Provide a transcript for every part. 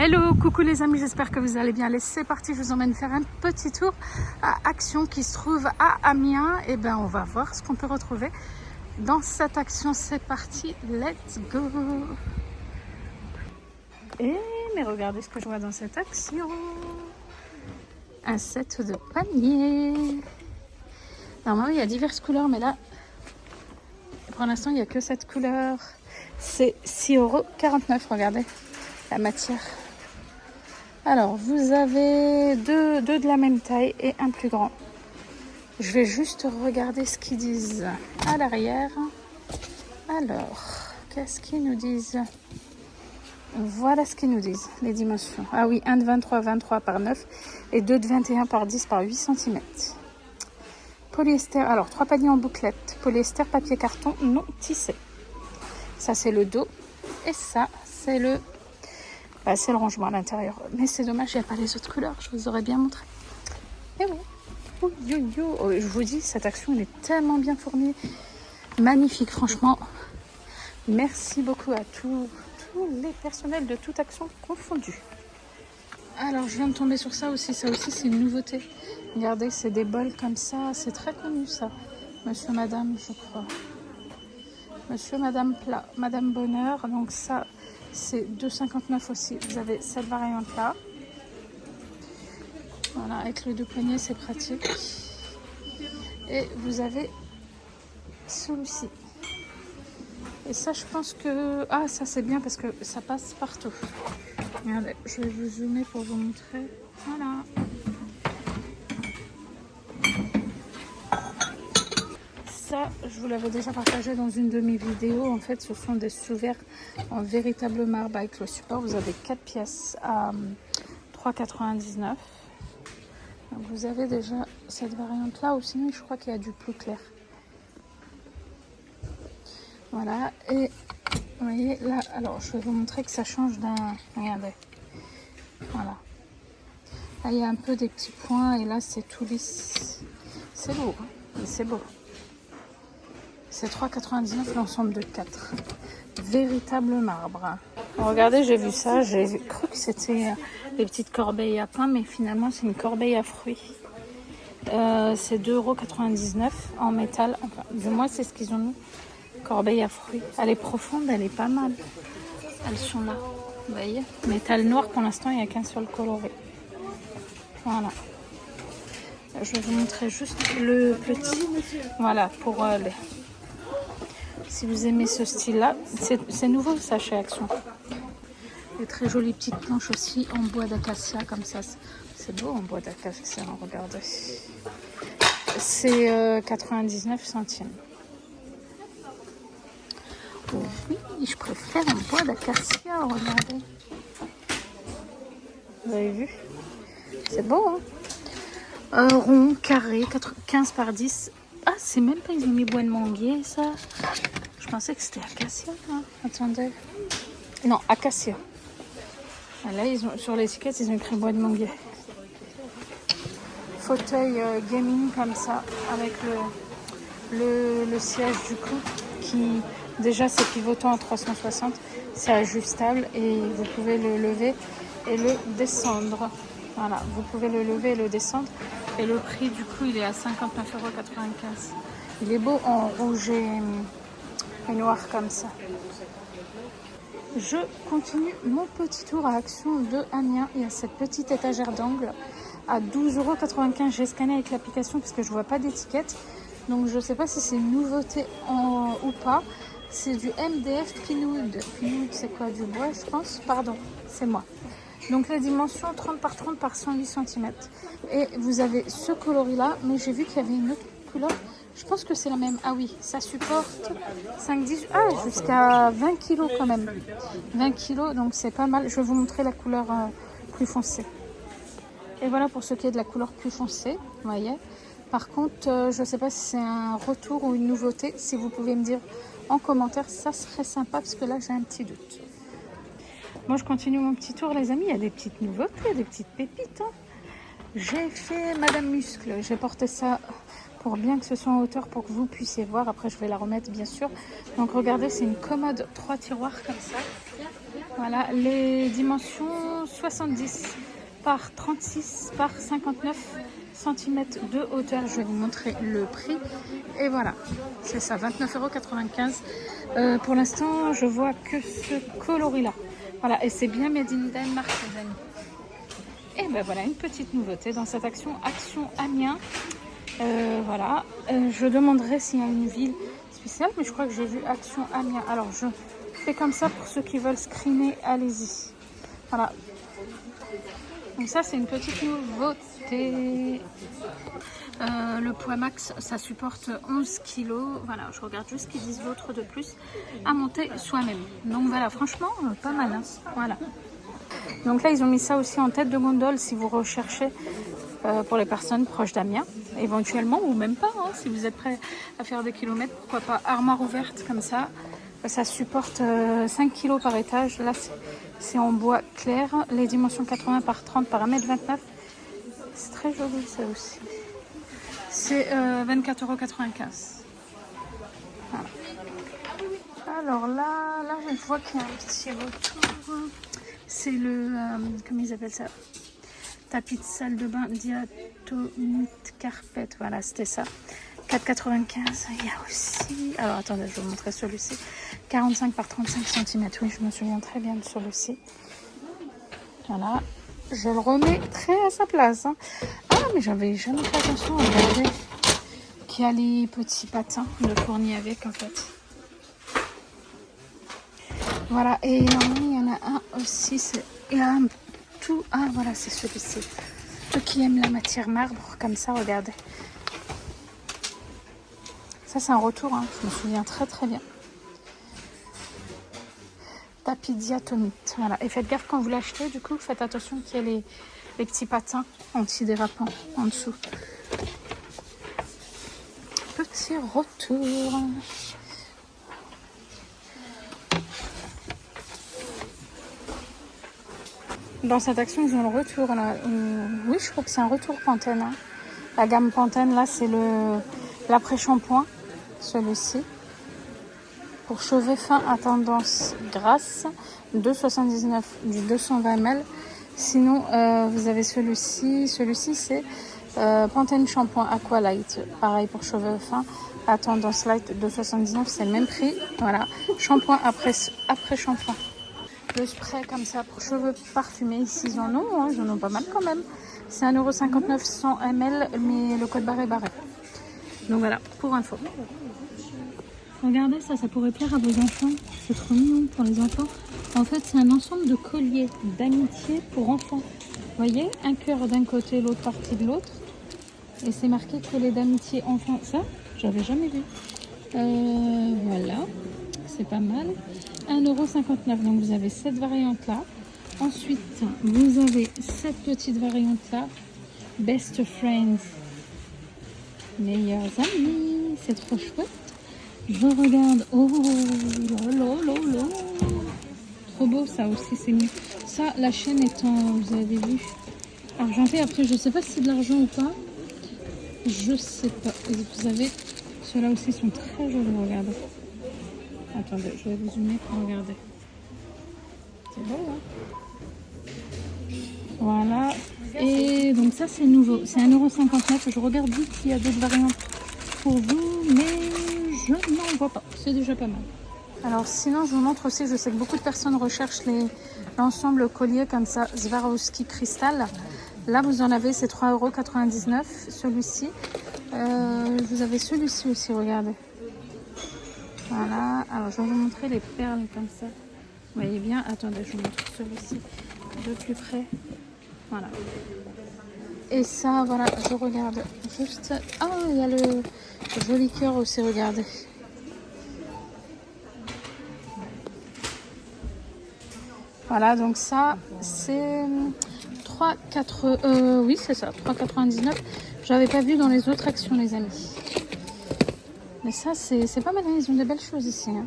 Hello, coucou les amis, j'espère que vous allez bien. Allez, c'est parti, je vous emmène faire un petit tour à Action qui se trouve à Amiens. Et ben, on va voir ce qu'on peut retrouver dans cette Action. C'est parti, let's go. Mais regardez ce que je vois dans cette Action. Un set de paniers. Normalement, il y a diverses couleurs, mais là, pour l'instant, il n'y a que cette couleur. C'est 6,49 €, regardez la matière. Alors, vous avez deux de la même taille et un plus grand. Je vais juste regarder ce qu'ils disent à l'arrière. Alors, qu'est-ce qu'ils nous disent? Voilà ce qu'ils nous disent, les dimensions. Ah oui, 1 de 23 par 9 et 2 de 21 par 10 par 8 cm. Polyester, alors 3 paniers en bouclette. Polyester, papier carton, non tissé. Ça, c'est le dos. Et ça, c'est le rangement à l'intérieur. Mais c'est dommage, il n'y a pas les autres couleurs. Je vous aurais bien montré. Eh oui. Oh, je vous dis, cette Action, elle est tellement bien fournie. Magnifique, franchement. Merci beaucoup à tous les personnels de toute Action confondus. Alors, je viens de tomber sur ça aussi. Ça aussi, c'est une nouveauté. Regardez, c'est des bols comme ça. C'est très connu, ça. Monsieur, madame, je crois. Monsieur, madame plat, madame bonheur. Donc ça, c'est 2,59 € aussi. Vous avez cette variante-là. Voilà, avec les deux poignets, c'est pratique. Et vous avez celui-ci. Et ça, je pense que... Ah, ça, c'est bien parce que ça passe partout. Regardez, je vais vous zoomer pour vous montrer. Voilà. Ça, je vous l'avais déjà partagé dans une de mes vidéos. En fait, ce sont des sous-verres en véritable marbre avec le support. Vous avez 4 pièces à 3,99 €. Donc, vous avez déjà cette variante-là. Ou sinon, je crois qu'il y a du plus clair. Voilà. Et vous voyez, là, alors, je vais vous montrer que ça change d'un... Regardez. Voilà. Là, il y a un peu des petits points. Et là, c'est tout lisse. C'est beau, hein, mais c'est beau. C'est 3,99 € l'ensemble de 4. Véritable marbre. Regardez, j'ai vu ça. J'ai cru que c'était des petites corbeilles à pain, mais finalement, c'est une corbeille à fruits. C'est 2,99 € en métal. Enfin, du moins, c'est ce qu'ils ont mis. Corbeille à fruits. Elle est profonde, elle est pas mal. Elles sont là. Vous voyez? Métal noir, pour l'instant, il n'y a qu'un seul coloré. Voilà. Je vais vous montrer juste le petit. Voilà, pour les... Si vous aimez ce style-là, c'est nouveau ça chez Action. Des très jolies petites planches aussi en bois d'acacia comme ça. C'est beau en bois d'acacia, regardez. C'est 99 centimes. Oui, je préfère en bois d'acacia, regardez. Vous avez vu? C'est beau, hein? Rond, carré, 15 par 10. Ah, c'est même pas, ils ont mis bois de manguier, ça. Je pensais que c'était acacia, hein. Attendez. Non, acacia. Là, sur l'étiquette, ils ont écrit bois de manguier. Fauteuil gaming comme ça, avec le siège du coup, qui déjà c'est pivotant à 360. C'est ajustable et vous pouvez le lever et le descendre. Voilà, vous pouvez le lever et le descendre. Et le prix du coup, il est à 59,95 €. Il est beau en rouge et noir comme ça. Je continue mon petit tour à Action de Amiens. Il y a cette petite étagère d'angle à 12,95 €. J'ai scanné avec l'application parce que je vois pas d'étiquette. Donc je sais pas si c'est une nouveauté ou pas. C'est du MDF Pinoud. Pinoud, c'est quoi? Du bois, je pense. Pardon, c'est moi. Donc la dimension 30 par 30 par 108 cm. Et vous avez ce coloris-là, mais j'ai vu qu'il y avait une autre couleur. Je pense que c'est la même. Ah oui, ça supporte 5-10... Ah, jusqu'à 20 kg quand même. 20 kg, donc c'est pas mal. Je vais vous montrer la couleur plus foncée. Et voilà pour ce qui est de la couleur plus foncée, vous voyez. Par contre, je ne sais pas si c'est un retour ou une nouveauté. Si vous pouvez me dire en commentaire, ça serait sympa parce que là, j'ai un petit doute. Moi, je continue mon petit tour, les amis. Il y a des petites nouveautés, des petites pépites, hein. J'ai fait Madame Muscle. J'ai porté ça pour bien que ce soit en hauteur pour que vous puissiez voir. Après, je vais la remettre, bien sûr. Donc, regardez, c'est une commode 3 tiroirs comme ça. Voilà, les dimensions 70 par 36 par 59 cm de hauteur. Je vais vous montrer le prix. Et voilà, c'est ça, 29,95 €. Pour l'instant, je vois que ce coloris-là. Voilà, et c'est bien Made in Denmark, les amis. Et ben voilà, une petite nouveauté dans cette Action Amiens. Voilà, je demanderai s'il y a une ville spéciale, mais je crois que j'ai vu Action Amiens. Alors, je fais comme ça pour ceux qui veulent screener, allez-y. Voilà. Donc ça, c'est une petite nouveauté. Le poids max, ça supporte 11 kg. Voilà, je regarde juste ce qu'ils disent l'autre de plus à monter soi-même. Donc voilà, franchement, pas mal. Hein. Voilà. Donc là, ils ont mis ça aussi en tête de gondole si vous recherchez pour les personnes proches d'Amiens, éventuellement, ou même pas. Hein, si vous êtes prêt à faire des kilomètres, pourquoi pas. Armoire ouverte comme ça. Ça supporte 5 kg par étage. Là, c'est en bois clair. Les dimensions 80 par 30 par 1,29 m. C'est très joli ça aussi. C'est 24,95 €. Voilà. Alors là, je vois qu'il y a un petit retour. C'est le, comment ils appellent ça, tapis de salle de bain Diatomite Carpet. Voilà, c'était ça. 4,95 €. Il y a aussi, alors attendez, je vais vous montrer celui-ci. 45 par 35 cm. Oui, je me souviens très bien de celui-ci. Voilà, je le remettrai à sa place. Hein. Ah, mais j'avais jamais fait attention à regarder qu'il y a les petits patins de fournis avec, en fait. Voilà, et normalement, il y en a un aussi. Il y a un tout. Ah, voilà, c'est celui-ci. Ceux qui aiment la matière marbre, comme ça, regardez. Ça, c'est un retour, hein. Je me souviens très très bien. Tapis diatomite. Voilà. Et faites gaffe quand vous l'achetez, du coup, faites attention qu'il y ait les petits patins antidérapants en dessous. Petit retour. Dans cette Action, ils ont le retour là. Oui, je crois que c'est un retour Pantene. Hein. La gamme Pantene, là, c'est l'après-shampoing, celui-ci. Pour cheveux fins à tendance grasse, 2,79 € du 220 ml. Sinon, vous avez celui-ci. Celui-ci, c'est Pantene Shampoing Aqualight. Pareil pour cheveux fins à tendance light, 2,79 €. C'est le même prix. Voilà. Shampoing après shampoing. Le spray comme ça pour cheveux parfumés, ici ils en ont, hein, ils en ont pas mal quand même. C'est 1,59 € 100 ml, mais le code barre est barré. Donc voilà, pour info. Regardez ça, ça pourrait plaire à vos enfants. C'est trop mignon pour les enfants. En fait, c'est un ensemble de colliers d'amitié pour enfants. Vous voyez, un cœur d'un côté, l'autre partie de l'autre. Et c'est marqué collier d'amitié enfant. Ça, j'avais jamais vu. Voilà, c'est pas mal. 1,59 €. Donc vous avez cette variante là. Ensuite, vous avez cette petite variante là. Best Friends. Meilleurs amis. C'est trop chouette. Je regarde. Oh là là là là. Trop beau ça aussi, c'est mieux. Ça, la chaîne est en, vous avez vu, argenté. Après, je sais pas si c'est de l'argent ou pas. Je sais pas. Et vous avez, ceux-là aussi sont très jolis. Regardez. Attendez, je vais vous zoomer pour regarder. C'est beau, hein? Voilà. Et donc ça, c'est nouveau. C'est 1,59 €. Je regarde vite s'il y a d'autres variantes pour vous, mais je n'en vois pas. C'est déjà pas mal. Alors sinon, je vous montre aussi, je sais que beaucoup de personnes recherchent l'ensemble collier comme ça, Swarovski Cristal. Là, vous en avez, c'est 3,99 €, celui-ci. Vous avez celui-ci aussi, regardez. Voilà, alors je vais vous montrer les perles comme ça. Vous voyez bien, attendez, je vous montre celui-ci de plus près. Voilà. Et ça, voilà, je regarde juste. Ah, il y a le joli cœur aussi, regardez. Voilà, donc ça, c'est 3,4. Oui, c'est ça, 3,99 €. J'avais pas vu dans les autres actions, les amis. Mais ça, c'est pas mal, ils ont des belles choses ici. Hein.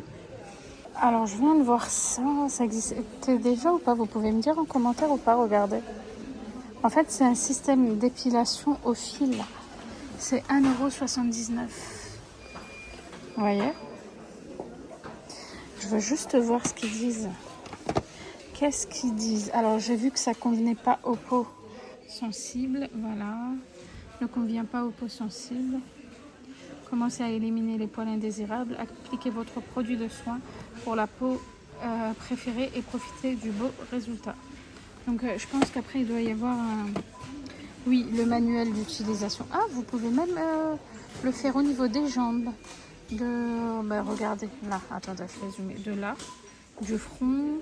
Alors, je viens de voir ça. Ça existait déjà ou pas? Vous pouvez me dire en commentaire ou pas, regardez. En fait, c'est un système d'épilation au fil. C'est 1,79 €. Vous voyez? Je veux juste voir ce qu'ils disent. qu'est-ce qu'ils disent? Alors, j'ai vu que ça convenait pas aux peaux sensibles. Voilà. Ne convient pas aux peaux sensibles. Commencez à éliminer les poils indésirables. Appliquez votre produit de soin pour la peau préférée et profitez du beau résultat. Donc, je pense qu'après, il doit y avoir oui, le manuel d'utilisation. Ah, vous pouvez même le faire au niveau des jambes. Regardez, là, attendez, je vais zoomer. De là, du front,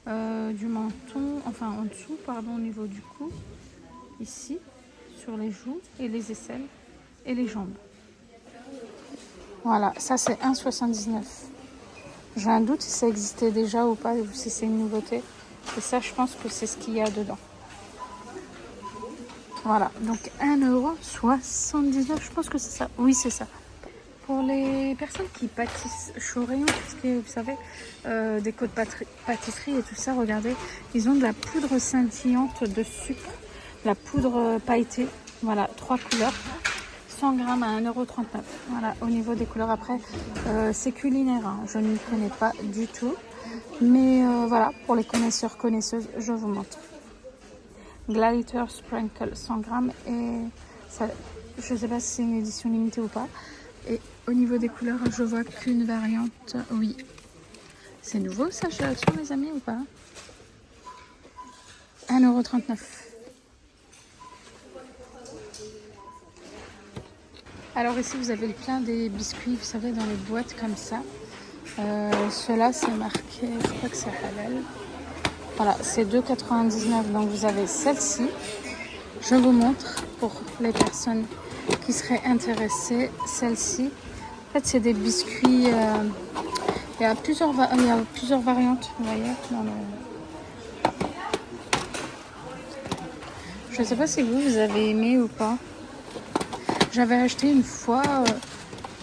du menton, enfin en dessous, pardon, au niveau du cou. Ici, sur les joues et les aisselles et les jambes. Voilà, ça c'est 1,79. J'ai un doute si ça existait déjà ou pas, ou si c'est une nouveauté. Et ça, je pense que c'est ce qu'il y a dedans. Voilà, donc 1,79 €, je pense que c'est ça. Oui, c'est ça. Pour les personnes qui pâtissent chaud rayon, tout ce qui est, vous savez, déco de pâtisserie et tout ça, regardez, ils ont de la poudre scintillante de sucre, de la poudre pailletée, voilà, 3 couleurs. 100 grammes à 1,39 €. Voilà, au niveau des couleurs, après, c'est culinaire, hein. Je ne connais pas du tout. Mais voilà, pour les connaisseurs, connaisseuses, je vous montre. Glitter Sprinkle, 100 grammes. Et ça, je ne sais pas si c'est une édition limitée ou pas. Et au niveau des couleurs, je vois qu'une variante. Oui. C'est nouveau, ça, sur les amis, ou pas? 1,39 €. Alors ici vous avez plein des biscuits, vous savez, dans les boîtes comme ça. Ceux-là c'est marqué, je crois que c'est halal. Voilà, c'est 2,99 €. Donc vous avez celle-ci. Je vous montre pour les personnes qui seraient intéressées. Celle-ci. En fait c'est des biscuits. Il y a plusieurs variantes, vous voyez. Je ne sais pas si vous avez aimé ou pas. J'avais acheté une fois,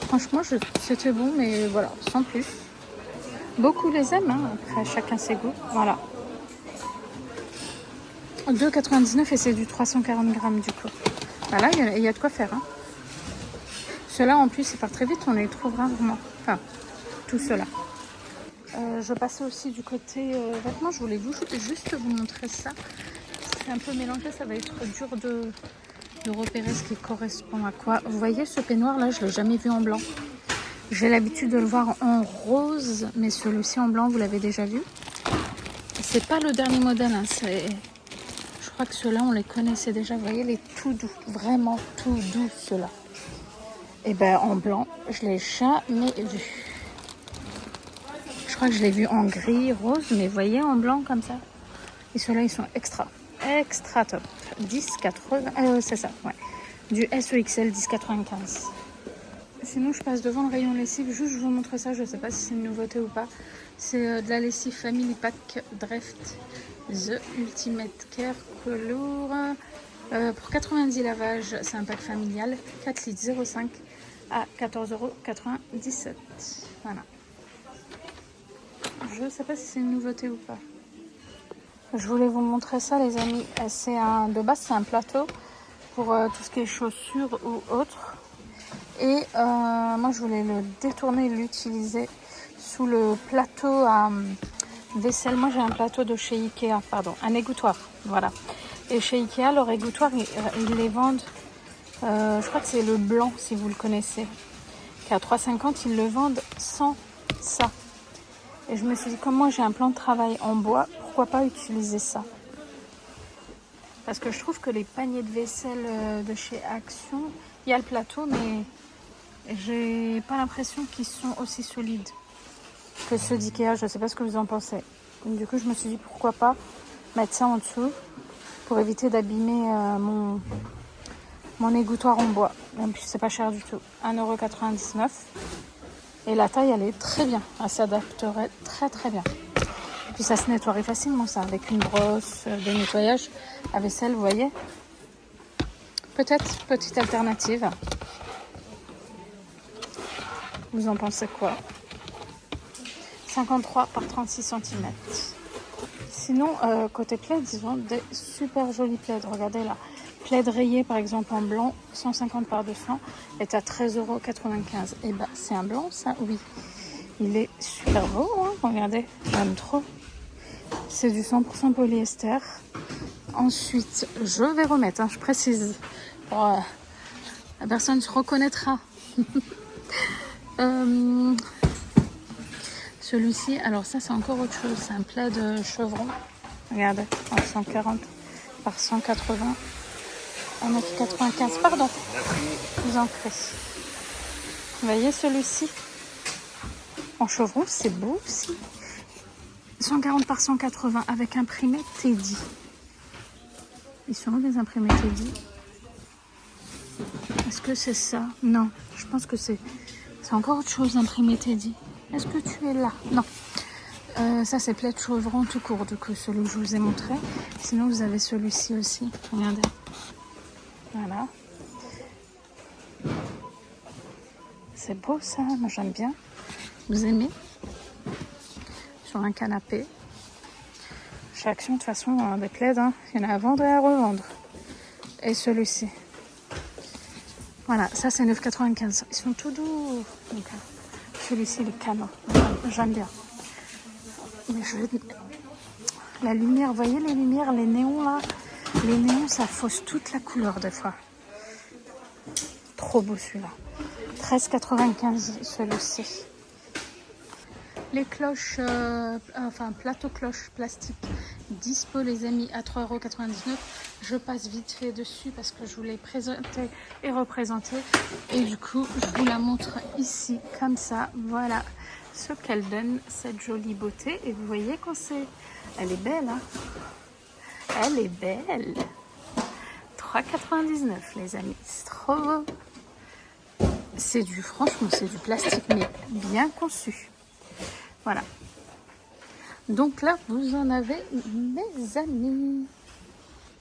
franchement c'était bon, mais voilà, sans plus. Beaucoup les aiment, hein, après chacun ses goûts, voilà. 2,99 € et c'est du 340 grammes du coup. Voilà, il y a de quoi faire. Hein. Ceux-là en plus, ils partent très vite, on les trouve rarement. Enfin, tout cela. Je passais aussi du côté vêtements, je voulais juste vous montrer ça. C'est un peu mélangé, ça va être dur de repérer ce qui correspond à quoi. Vous voyez ce peignoir là, je l'ai jamais vu en blanc. J'ai l'habitude de le voir en rose, mais celui-ci en blanc, vous l'avez déjà vu. C'est pas le dernier modèle, hein, je crois que ceux-là on les connaissait déjà. Vous voyez, les tout doux, vraiment tout doux ceux-là. Et ben en blanc, je l'ai jamais vu. Je crois que je l'ai vu en gris, rose, mais vous voyez en blanc comme ça. Et ceux-là ils sont extra top. 10,80, c'est ça, ouais. Du SEXL 10,95. Sinon, je passe devant le rayon lessive. Juste, je vous montre ça. Je ne sais pas si c'est une nouveauté ou pas. C'est de la lessive Family Pack Dreft The Ultimate Care Color. Pour 90 lavages, c'est un pack familial. 4 litres 0,5 à 14,97 €. Voilà. Je ne sais pas si c'est une nouveauté ou pas. Je voulais vous montrer ça, les amis. De base, c'est un plateau pour tout ce qui est chaussures ou autre. Et moi, je voulais le détourner et l'utiliser sous le plateau à vaisselle. Moi, j'ai un plateau de chez Ikea, pardon, un égouttoir. Voilà. Et chez Ikea, leur égouttoir, ils les vendent. Je crois que c'est le blanc, si vous le connaissez. Qui est à 3,50 €, ils le vendent sans ça. Et je me suis dit, comme moi j'ai un plan de travail en bois, pourquoi pas utiliser ça? Parce que je trouve que les paniers de vaisselle de chez Action, il y a le plateau, mais j'ai pas l'impression qu'ils sont aussi solides que ceux d'Ikea. Je sais pas ce que vous en pensez. Donc, du coup, je me suis dit, pourquoi pas mettre ça en dessous pour éviter d'abîmer mon égouttoir en bois. Même si c'est pas cher du tout. 1,99 €. Et la taille, elle est très bien. Elle s'adapterait très très bien. Puis ça se nettoierait facilement, ça, avec une brosse de nettoyage à vaisselle, vous voyez. Peut-être petite alternative. Vous en pensez quoi? 53 par 36 cm. Sinon, côté plaid, ils ont des super jolis plaids. Regardez là. Plaid rayé, par exemple, en blanc, 150 par 200, est à 13,95 €. Et bah, c'est un blanc, ça, oui. Il est super beau, hein, regardez. J'aime trop. C'est du 100% polyester. Ensuite, je vais remettre, hein, je précise, pour, la personne se reconnaîtra. Celui-ci, alors ça c'est encore autre chose, c'est un plaid chevron. Regardez, en 140 par 180, 1,95 m, pardon, je vous en prie. Vous voyez celui-ci en chevron, c'est beau aussi. 140 par 180 avec imprimé Teddy. Ils sont où les imprimés Teddy? Est-ce que c'est ça? Non, je pense que c'est encore autre chose imprimé Teddy. Est-ce que tu es là? Non. Ça c'est plaid chevron tout court, du coup celui que je vous ai montré. Sinon vous avez celui-ci aussi. Regardez. Voilà. C'est beau ça, moi j'aime bien. Vous aimez? Sur un canapé. Chez Action, de toute façon, des plaids, hein, il y en a à vendre et à revendre. Et celui-ci. Voilà, ça c'est 9,95. Ils sont tout doux. Donc, celui-ci, le canon. J'aime bien. Mais la lumière, vous voyez les lumières, les néons là? Les néons, ça fausse toute la couleur des fois. Trop beau celui-là. 13,95 celui-ci. Les cloches, plateau cloches plastique dispo les amis à 3,99 €. Je passe vite fait dessus parce que je vous l'ai présenté et représenté. Et du coup, je vous la montre ici comme ça. Voilà ce qu'elle donne, cette jolie beauté. Et vous voyez quand c'est... Elle est belle, hein? Elle est belle. 3,99 € les amis. C'est trop beau. Franchement, c'est du plastique, mais bien conçu. Voilà. Donc là, vous en avez, mes amis.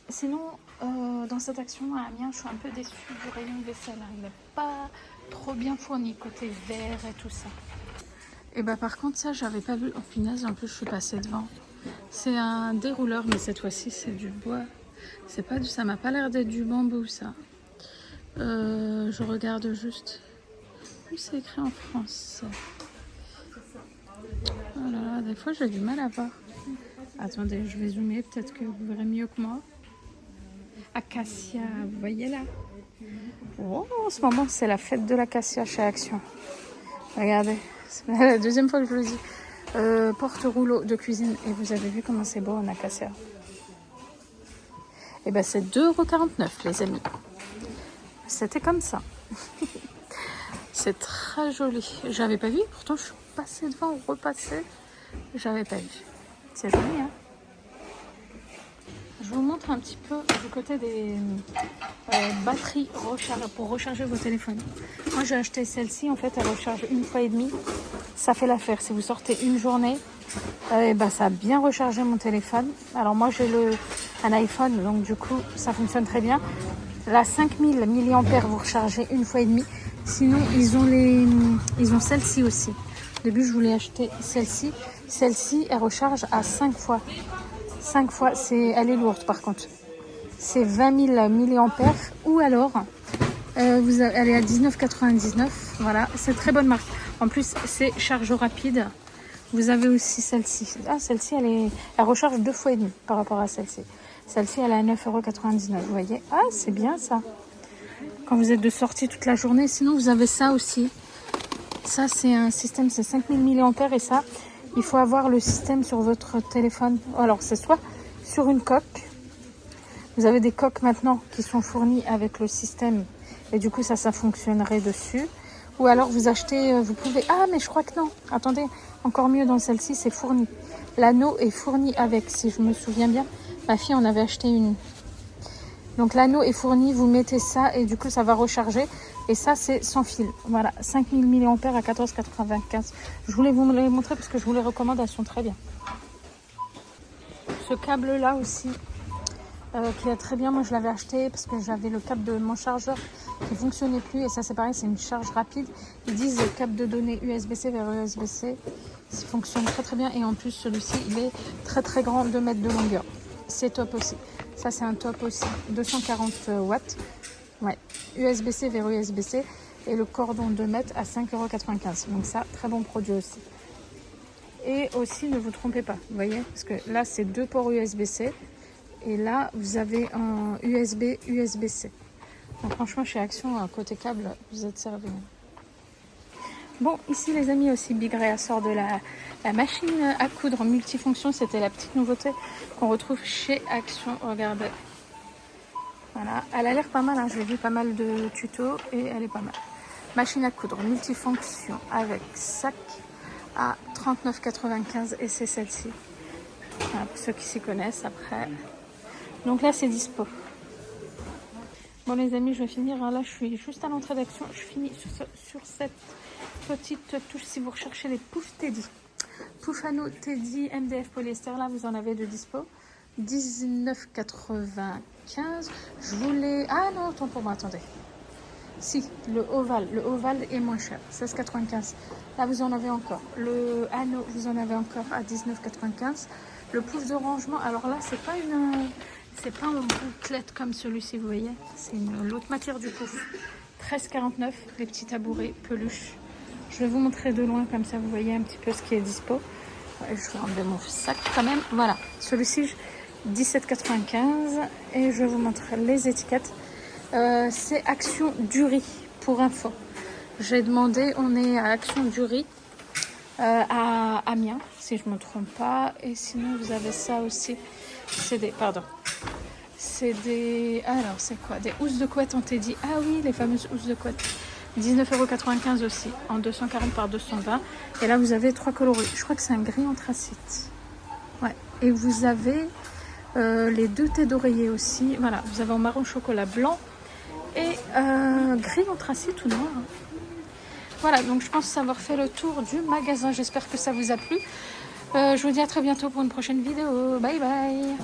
Sinon, dans cette action à Amiens, je suis un peu déçue du rayon vaisselle. Il n'est pas trop bien fourni, côté verre et tout ça. Et bah par contre, ça, j'avais pas vu. Oh punaise, en plus, je suis passée devant. C'est un dérouleur, mais cette fois-ci, c'est du bois. C'est pas ça m'a pas l'air d'être du bambou, ça. Je regarde juste. C'est écrit en France. Oh là là, des fois j'ai du mal à voir. Attendez, je vais zoomer, peut-être que vous verrez mieux que moi. Acacia, vous voyez là? Oh, en ce moment, c'est la fête de l'acacia chez Action. Regardez, c'est la deuxième fois que je le dis. Porte-rouleau de cuisine. Et vous avez vu comment c'est beau en acacia. Et ben c'est 2,49 € les amis. C'était comme ça. C'est très joli. J'avais pas vu, pourtant je suis passée devant ou repassée. J'avais pas vu. C'est joli, hein? Je vous montre un petit peu du côté des batteries pour recharger vos téléphones. Moi j'ai acheté celle-ci, en fait elle recharge 1 fois et demie. Ça fait l'affaire. Si vous sortez une journée, ça a bien rechargé mon téléphone. Alors moi j'ai un iPhone, donc du coup ça fonctionne très bien. La 5000 mAh vous rechargez 1 fois et demie. Sinon ils ont celle-ci aussi. Au début je voulais acheter celle-ci. Celle-ci elle recharge à 5 fois. 5 fois, elle est lourde par contre. C'est 20 000 mAh ou alors elle est à 19,99 €. Voilà, c'est très bonne marque. En plus, c'est charge rapide. Vous avez aussi celle-ci. Ah, celle-ci, elle recharge 2 fois et demi par rapport à celle-ci. Celle-ci, elle est à 9,99 €. Vous voyez? Ah, c'est bien ça. Quand vous êtes de sortie toute la journée. Sinon, vous avez ça aussi. Ça, c'est un système, c'est 5000 mAh et ça, il faut avoir le système sur votre téléphone. Alors, c'est soit sur une coque. Vous avez des coques maintenant qui sont fournies avec le système. Et du coup, ça fonctionnerait dessus. Ou alors, vous achetez, vous pouvez... Ah, mais je crois que non. Attendez, encore mieux dans celle-ci, c'est fourni. L'anneau est fourni avec, si je me souviens bien. Ma fille en avait acheté une. Donc, l'anneau est fourni, vous mettez ça et du coup, ça va recharger. Et ça, c'est sans fil. Voilà, 5000 mAh à 14,95 €. Je voulais vous les montrer parce que je vous les recommande, elles sont très bien. Ce câble-là aussi, qui est très bien. Moi, je l'avais acheté parce que j'avais le câble de mon chargeur qui ne fonctionnait plus. Et ça, c'est pareil, c'est une charge rapide. Ils disent câble de données USB-C vers USB-C. Ça fonctionne très très bien. Et en plus, celui-ci, il est très très grand, 2 mètres de longueur. C'est top aussi. Ça, c'est un top aussi. 240 watts. Ouais, USB-C vers USB-C et le cordon 2 mètres à 5,95 €. Donc ça, très bon produit aussi. Et aussi, ne vous trompez pas, vous voyez, parce que là, c'est 2 ports USB-C. Et là, vous avez un USB, USB-C. Donc franchement, chez Action, côté câble, vous êtes servis. Bon, ici, les amis, aussi, Big Rea sort de la machine à coudre multifonction. C'était la petite nouveauté qu'on retrouve chez Action. Regardez. Voilà, elle a l'air pas mal, hein. J'ai vu pas mal de tutos et elle est pas mal. Machine à coudre multifonction avec sac à 39,95 et c'est celle-ci. Voilà, pour ceux qui s'y connaissent après. Donc là, c'est dispo. Bon les amis, je vais finir. Là, je suis juste à l'entrée d'Action. Je finis sur cette petite touche si vous recherchez les poufs Teddy. Pouf à nous Teddy MDF polyester. Là, vous en avez de dispo. 19,95. Je voulais... Ah non, autant pour moi, attendez. Si, le ovale est moins cher, 16,95. Là, vous en avez encore. Le anneau, vous en avez encore à 19,95. Le pouf de rangement, alors là, c'est pas en bouclette comme celui-ci, vous voyez. C'est l'autre matière du pouf. 13,49, les petits tabourets, peluche. Je vais vous montrer de loin, comme ça, vous voyez un petit peu ce qui est dispo. Ouais, je vais enlever mon sac quand même. Voilà, celui-ci, 17,95. Et je vais vous montrer les étiquettes. C'est Action Dury pour info. J'ai demandé, on est à Action Dury à Amiens, si je ne me trompe pas. Et sinon, vous avez ça aussi. C'est des alors, c'est quoi? Des housses de couette en Teddy. Ah oui, les fameuses housses de couette. 19,95 € aussi, en 240 par 220. Et là, vous avez 3 coloris. Je crois que c'est un gris anthracite. Ouais. Et vous avez les 2 thés d'oreiller aussi. Voilà, vous avez en marron chocolat blanc et gris anthracite ou noir. Voilà, donc je pense avoir fait le tour du magasin. J'espère que ça vous a plu. Je vous dis à très bientôt pour une prochaine vidéo. Bye bye.